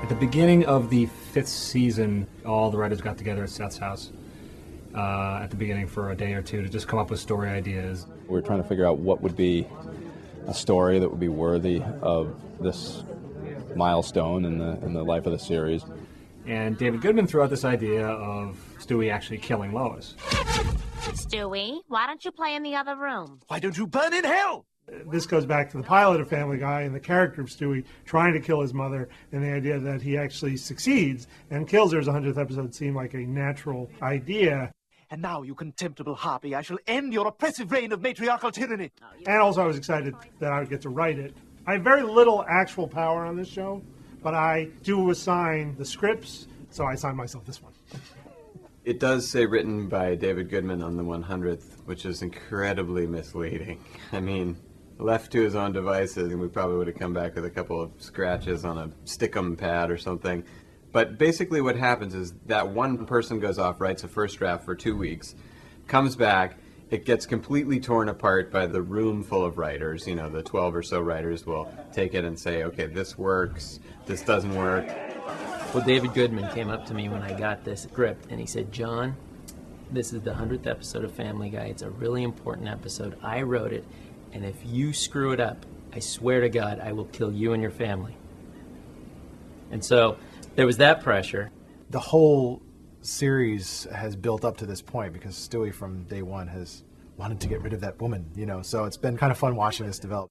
At the beginning of the 5th season, all the writers got together at Seth's house at the beginning for a day or two to just come up with story ideas. We're trying to figure out what would be a story that would be worthy of this milestone in the life of the series. And David Goodman threw out this idea of Stewie actually killing Lois. Stewie, why don't you play in the other room? Why don't you burn in hell? This goes back to the pilot of Family Guy and the character of Stewie trying to kill his mother, and the idea that he actually succeeds and kills her as a 100th episode seemed like a natural idea. And now, you contemptible harpy, I shall end your oppressive reign of matriarchal tyranny. And also I was excited that I would get to write it. I have very little actual power on this show, but I do assign the scripts, so I assign myself this one. It does say written by David Goodman on the 100th, which is incredibly misleading. I mean, left to his own devices, and we probably would have come back with a couple of scratches on a Stickum pad or something. But basically what happens is that one person goes off, writes a first draft for 2 weeks, comes back, it gets completely torn apart by the room full of writers. You know, the 12 or so writers will take it and say, okay, this works, this doesn't work. Well, David Goodman came up to me when I got this script, and he said, John, this is the 100th episode of Family Guy. It's a really important episode. I wrote it, and if you screw it up, I swear to God, I will kill you and your family. And so there was that pressure. The whole series has built up to this point because Stewie from day one has wanted to get rid of that woman, you know, so it's been kind of fun watching this develop.